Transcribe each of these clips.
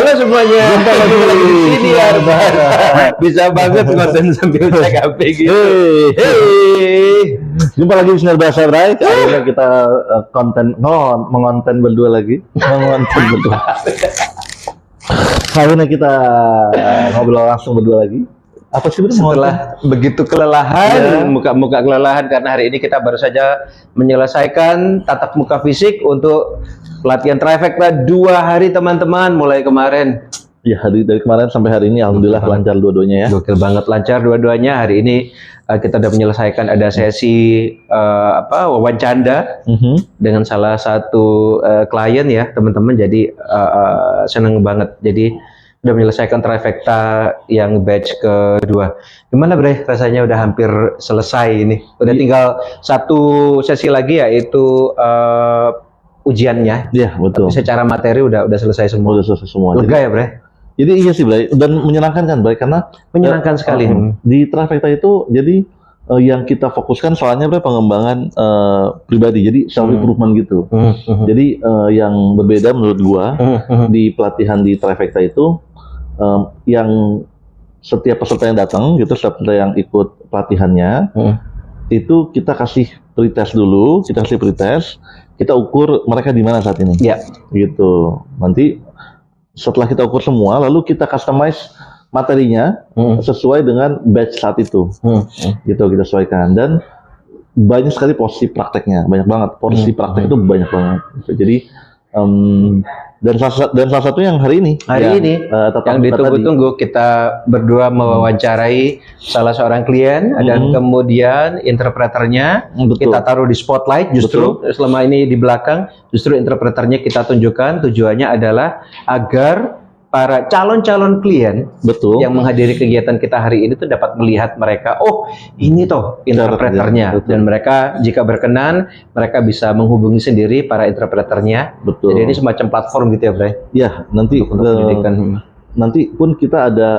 Halo semuanya. Jumpa lagi di sini Arban. Bisa banget konten sambil cek HP gitu. Hey. Jumpa lagi di Sinar Bahasa Bray. Hari ini kita mengonten berdua lagi. Mengonten berdua. Hari ini kita ngobrol langsung berdua lagi. Apa sih Setelah begitu kelelahan, muka-muka kelelahan karena hari ini kita baru saja menyelesaikan tatap muka fisik untuk pelatihan trifecta 2 hari teman-teman mulai kemarin. Ya, dari kemarin sampai hari ini alhamdulillah lancar dua-duanya ya. Gokil banget lancar dua-duanya. Hari ini kita udah menyelesaikan ada sesi wawancanda dengan salah satu klien ya teman-teman. Jadi seneng banget. Jadi udah menyelesaikan trifecta yang batch kedua. Gimana Bre? Rasanya udah hampir selesai ini. Udah tinggal satu sesi lagi yaitu ujiannya. Iya, betul. Tapi secara materi udah selesai semua. Udah selesai semua. Lega ya Bre? Jadi iya sih Bre, dan menyenangkan kan Bre, karena menyenangkan sekali. Di trifecta itu jadi yang kita fokuskan soalnya Bre pengembangan pribadi, jadi self improvement gitu. Jadi yang berbeda menurut gua di pelatihan di trifecta itu yang setiap peserta yang datang gitu, setiap peserta yang ikut pelatihannya itu kita kasih pretest dulu, kita ukur mereka di mana saat ini. Ya. Gitu. Nanti setelah kita ukur semua, lalu kita customize materinya sesuai dengan batch saat itu. Gitu kita sesuaikan, dan banyak sekali porsi prakteknya, banyak banget porsi praktek itu banyak banget. Jadi dan salah satu yang hari ini yang ditunggu-tunggu, kita berdua mewawancarai salah seorang klien dan kemudian interpreternya kita taruh di spotlight, justru selama ini di belakang, justru interpreternya kita tunjukkan. Tujuannya adalah agar para calon-calon klien yang menghadiri kegiatan kita hari ini tuh dapat melihat mereka, oh ini toh interpreternya, dan mereka jika berkenan mereka bisa menghubungi sendiri para interpreternya. Jadi ini semacam platform gitu ya Bray? Ya, nanti nanti pun kita ada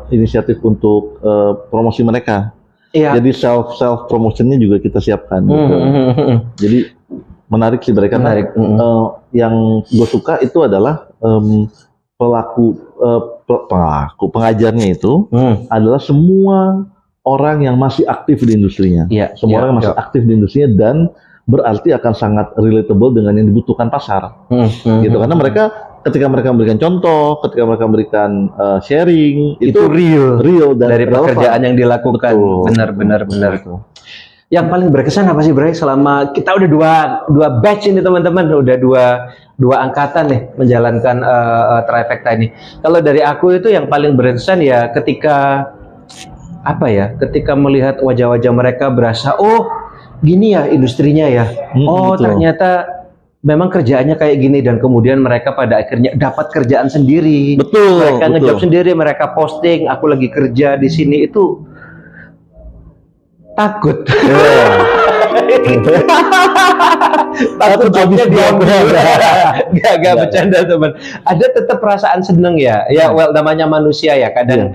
inisiatif untuk promosi mereka. Jadi self promotionnya juga kita siapkan. Jadi menarik sih Bray, karena yang gue suka itu adalah pelaku pengajarnya itu adalah semua orang yang masih aktif di industrinya. Semua orang yang masih aktif di industrinya, dan berarti akan sangat relatable dengan yang dibutuhkan pasar. Gitu, karena mereka ketika mereka memberikan contoh, ketika mereka memberikan sharing, itu real dan dari pekerjaan yang dilakukan. Benar. Yang paling berkesan apa sih Bray selama kita udah dua batch ini teman-teman, udah dua angkatan nih menjalankan trifecta ini. Kalau dari aku itu yang paling berkesan ya ketika melihat wajah-wajah mereka, berasa oh gini ya industrinya ya. Ternyata memang kerjaannya kayak gini, dan kemudian mereka pada akhirnya dapat kerjaan sendiri. Mereka ngejob sendiri, mereka posting aku lagi kerja di sini. Itu takut. Takut jobnya diambil. Gak bercanda teman. Ada tetap perasaan seneng ya. Well, namanya manusia ya. Kadang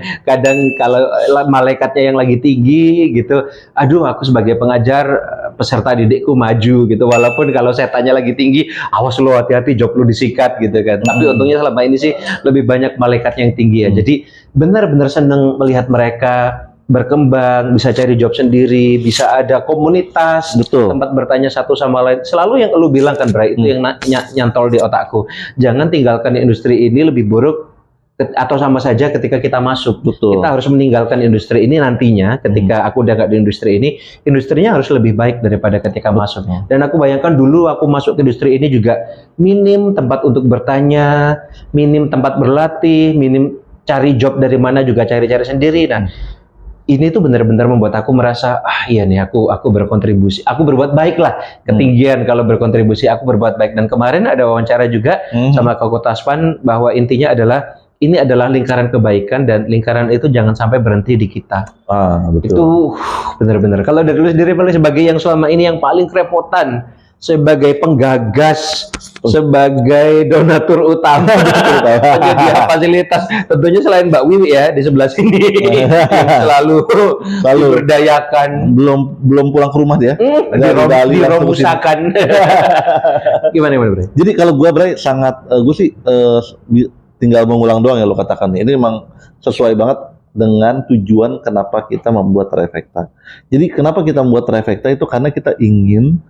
kalau malaikatnya yang lagi tinggi gitu, aduh aku sebagai pengajar, peserta didikku maju gitu. Walaupun kalau setannya lagi tinggi, awas lo, hati-hati job lo disikat gitu kan. Tapi untungnya selama ini sih lebih banyak malaikat yang tinggi ya. Jadi benar-benar seneng melihat mereka berkembang, bisa cari job sendiri, bisa ada komunitas, tempat bertanya satu sama lain. Selalu yang lu bilang kan Bray, itu yang nyantol di otakku. Jangan tinggalkan industri ini lebih buruk atau sama saja ketika kita masuk. Kita harus meninggalkan industri ini nantinya ketika aku udah gak di industri ini, industrinya harus lebih baik daripada ketika masuk. Dan aku bayangkan dulu aku masuk ke industri ini juga minim tempat untuk bertanya, minim tempat berlatih, minim cari job dari mana juga cari-cari sendiri. Nah, ini tuh benar-benar membuat aku merasa, iya nih aku berkontribusi, aku berbuat baik lah, ketinggian kalau berkontribusi, aku berbuat baik. Dan kemarin ada wawancara juga sama Koko Taspan, bahwa intinya adalah ini adalah lingkaran kebaikan, dan lingkaran itu jangan sampai berhenti di kita. Itu benar-benar. Kalau dari lu sendiri sebagai yang selama ini yang paling kerepotan, sebagai penggagas, sebagai donatur utama penyedia fasilitas, tentunya selain Mbak Wiwi ya di sebelah sini yang selalu diberdayakan, belum pulang ke rumah dia, diromusakan. Gimana Bray? Jadi kalau gue Bray sangat, gue sih tinggal mengulang doang ya lo katakan. Ini memang sesuai banget dengan tujuan kenapa kita membuat Trifecta. Jadi kenapa kita membuat Trifecta itu karena kita ingin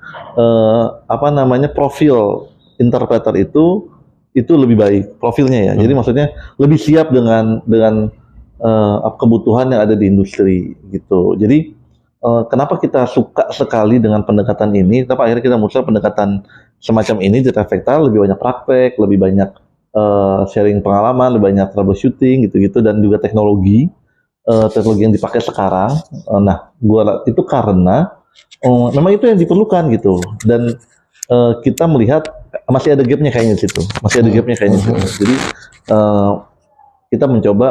profil interpreter itu lebih baik profilnya ya. Jadi maksudnya lebih siap dengan kebutuhan yang ada di industri gitu. Jadi kenapa kita suka sekali dengan pendekatan ini? Kenapa akhirnya kita muncul pendekatan semacam ini di Trifecta, lebih banyak praktek, lebih banyak sharing pengalaman, lebih banyak troubleshooting gitu-gitu, dan juga teknologi yang dipakai sekarang. Nah, itu karena memang itu yang diperlukan gitu, dan kita melihat masih ada gapnya kayaknya di situ, Jadi kita mencoba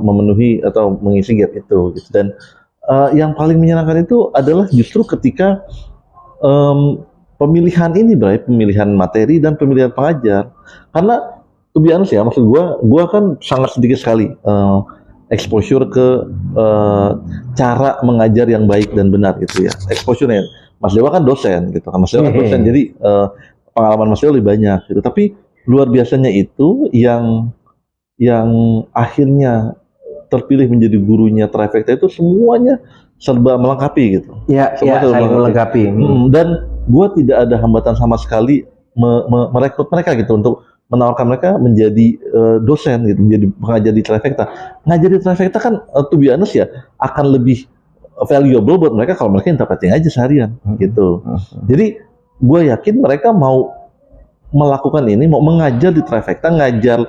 memenuhi atau mengisi gap itu gitu. Dan yang paling menyenangkan itu adalah justru ketika pemilihan ini, Bray, pemilihan materi dan pemilihan pengajar. Karena to be honest ya, maksud gua kan sangat sedikit sekali exposure ke cara mengajar yang baik dan benar gitu ya. Exposure-nya, Mas Dewa kan dosen gitu kan, jadi pengalaman Mas Dewa lebih banyak gitu. Tapi luar biasanya itu yang akhirnya terpilih menjadi gurunya Trifecta itu semuanya serba melengkapi gitu. Iya, saling melengkapi. Dan gue tidak ada hambatan sama sekali merekrut mereka gitu untuk menawarkan mereka menjadi dosen gitu, menjadi pengajar di Trifecta. Ngajar di Trifecta kan to be honest ya akan lebih valuable buat mereka kalau mereka interpreting aja seharian gitu. Jadi gue yakin mereka mau melakukan ini, mau mengajar di Trifecta, ngajar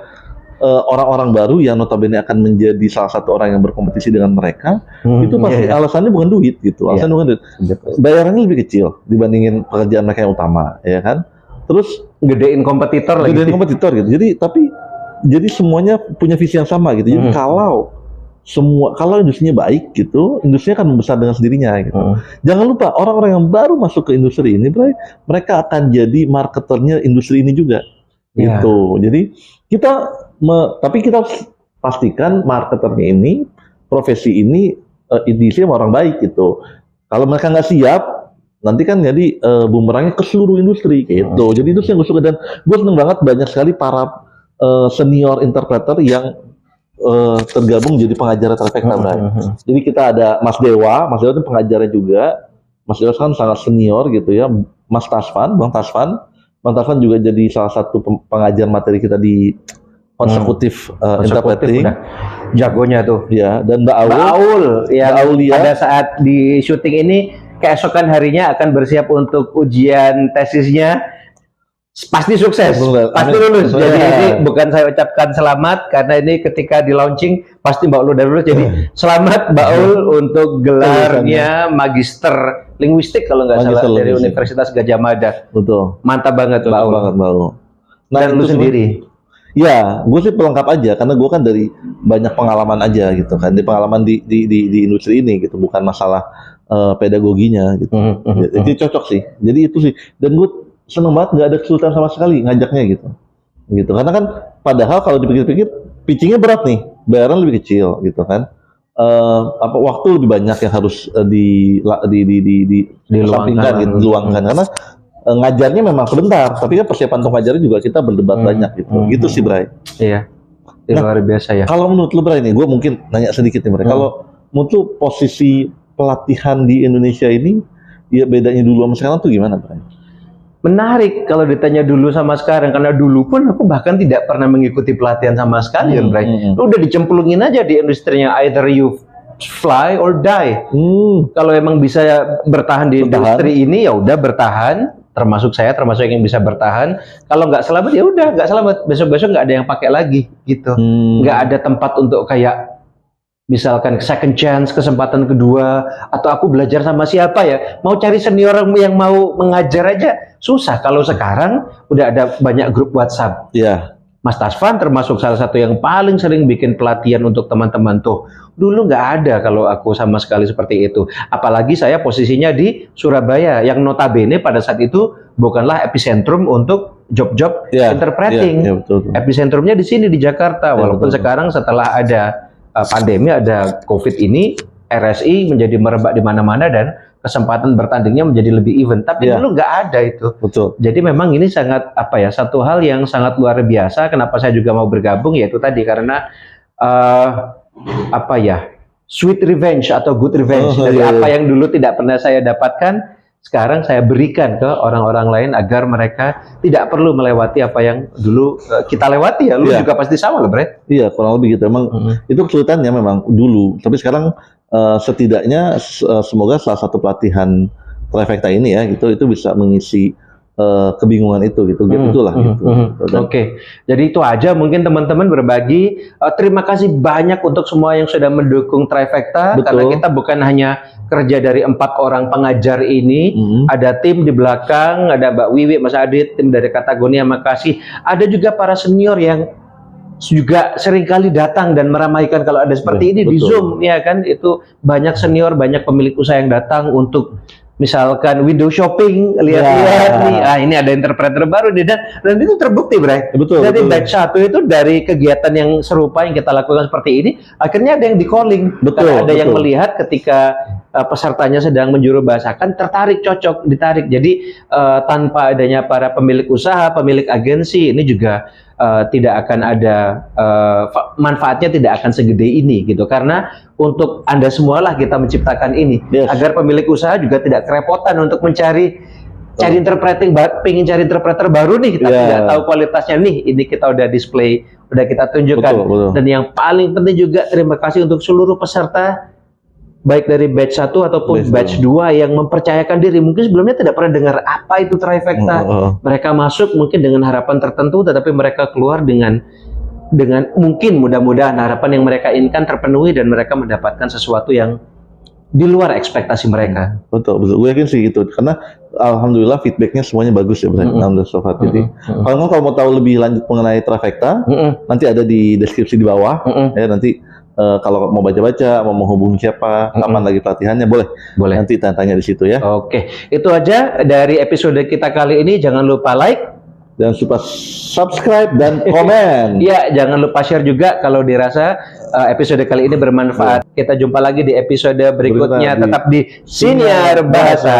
orang-orang baru yang notabene akan menjadi salah satu orang yang berkompetisi dengan mereka, itu pasti alasannya bukan duit gitu, alasannya bukan duit. Bayarannya lebih kecil dibandingin pekerjaan mereka yang utama, ya kan? Terus gedein kompetitor lagi. Gedein kompetitor gitu. Jadi semuanya punya visi yang sama gitu. Jadi kalau industrinya baik gitu, industrinya akan membesar dengan sendirinya gitu. Jangan lupa orang-orang yang baru masuk ke industri ini, mereka akan jadi marketernya industri ini juga. Gitu. Jadi tapi kita harus pastikan marketernya ini, profesi ini diisi sama orang baik gitu. Kalau mereka nggak siap, nanti kan jadi bumerangnya ke seluruh industri gitu. Jadi itu yang gue suka, dan gue seneng banget banyak sekali para senior interpreter yang tergabung jadi pengajar Trifecta. Jadi kita ada Mas Dewa itu pengajarnya juga. Mas Dewa kan sangat senior gitu ya. Bang Tasvan juga jadi salah satu pengajar materi kita di konsekutif interpreting. Jagonya tuh. Ya, dan Mbak Aul yang pada saat di syuting ini keesokan harinya akan bersiap untuk ujian tesisnya. Pasti sukses, pasti lulus. Jadi ini bukan saya ucapkan selamat karena ini ketika di launching pasti Mbak Ul udah lulus. Jadi selamat Mbak Ul untuk gelarnya Magister Linguistik kalau nggak salah dari Universitas Gadjah Mada. Betul. Mantap banget Mbak Ul. Nah, dan lu sendiri? Ya, gue sih pelengkap aja karena gue kan dari banyak pengalaman aja gitu kan, di pengalaman di industri ini gitu, bukan masalah pedagoginya gitu. Jadi cocok sih. Jadi itu sih. Dan gue seneng banget nggak ada kesulitan sama sekali ngajaknya gitu. Karena kan padahal kalau dipikir-pikir pitchingnya berat nih, bayaran lebih kecil gitu kan. Waktu lebih banyak yang harus diluangkan gitu, karena ngajarnya memang sebentar, tapi kan persiapan untuk ngajarnya juga kita berdebat banyak gitu. Gitu sih, Bray. Iya. Luar biasa ya. Kalau menurut lu, Bray, nih, gue mungkin nanya sedikit nih, Bray. Kalau menurut lu posisi pelatihan di Indonesia ini, ya bedanya dulu sama sekarang tuh gimana, Bray? Menarik kalau ditanya dulu sama sekarang, karena dulu pun aku bahkan tidak pernah mengikuti pelatihan sama sekali, Bray. Lu udah dicemplungin aja di industrinya, either you fly or die. Kalau emang bisa bertahan di industri ini, ya udah bertahan. Termasuk yang bisa bertahan. Kalau nggak selamat ya udah nggak selamat. Besok nggak ada yang pakai lagi gitu. Nggak ada tempat untuk kayak misalkan second chance, kesempatan kedua, atau aku belajar sama siapa ya? Mau cari senior yang mau mengajar aja susah. Kalau sekarang udah ada banyak grup WhatsApp. Iya. Mas Tasvan termasuk salah satu yang paling sering bikin pelatihan untuk teman-teman tuh. Dulu nggak ada kalau aku sama sekali seperti itu. Apalagi saya posisinya di Surabaya, yang notabene pada saat itu bukanlah epicentrum untuk job-job interpreting. Betul. Epicentrumnya di sini di Jakarta. Walaupun sekarang setelah ada pandemi, ada COVID ini, RSI menjadi merebak di mana-mana dan kesempatan bertandingnya menjadi lebih even. Tapi dulu nggak ada itu. Betul. Jadi memang ini sangat satu hal yang sangat luar biasa. Kenapa saya juga mau bergabung, yaitu tadi karena sweet revenge atau good revenge dari apa yang dulu tidak pernah saya dapatkan, sekarang saya berikan ke orang-orang lain agar mereka tidak perlu melewati apa yang dulu kita lewati ya. Lu juga pasti sama loh, Bre. Iya, kurang lebih gitu. Emang itu kesulitannya memang dulu. Tapi sekarang setidaknya semoga salah satu pelatihan Trifecta ini ya, itu bisa mengisi kebingungan itu gitu, itulah gitu. Oke. Jadi itu aja mungkin teman-teman berbagi. Terima kasih banyak untuk semua yang sudah mendukung Trifecta. Karena kita bukan hanya kerja dari 4 orang pengajar ini, ada tim di belakang, ada Mbak Wiwi, Mas Adit, tim dari Katagonia, makasih. Ada juga para senior yang juga seringkali datang dan meramaikan kalau ada seperti ini di Zoom, ya kan? Itu banyak senior, banyak pemilik usaha yang datang untuk misalkan window shopping, lihat-lihat nih, ini ada interpreter baru nih, dan itu terbukti, Bray. Jadi batch 1 itu dari kegiatan yang serupa yang kita lakukan seperti ini, akhirnya ada yang di calling, karena ada yang melihat ketika pesertanya sedang menjuru bahasakan, tertarik, cocok, ditarik. Jadi tanpa adanya para pemilik usaha, pemilik agensi, ini juga tidak akan ada manfaatnya, tidak akan segede ini gitu, karena untuk Anda semualah kita menciptakan ini agar pemilik usaha juga tidak kerepotan untuk mencari pengen cari interpreter baru nih, kita tidak tahu kualitasnya nih, ini kita udah display, udah kita tunjukkan. Dan yang paling penting juga terima kasih untuk seluruh peserta baik dari batch 1 ataupun batch 2 yang mempercayakan diri. Mungkin sebelumnya tidak pernah dengar apa itu Trifecta. Mereka masuk mungkin dengan harapan tertentu, tetapi mereka keluar dengan mungkin mudah-mudahan harapan yang mereka inginkan terpenuhi dan mereka mendapatkan sesuatu yang di luar ekspektasi mereka. Betul. Gue yakin sih gitu. Karena alhamdulillah feedbacknya semuanya bagus ya, alhamdulillah so far. Jadi kalau mau tahu lebih lanjut mengenai Trifecta, nanti ada di deskripsi di bawah. Ya nanti kalau mau baca-baca, mau menghubungi siapa, kapan lagi pelatihannya, boleh. Nanti tanya di situ ya. Oke, itu aja dari episode kita kali ini. Jangan lupa like, dan lupa subscribe dan komen. Ya, jangan lupa share juga kalau dirasa episode kali ini bermanfaat. Kita jumpa lagi di episode berikutnya. Tetap di Siniar Bahasa.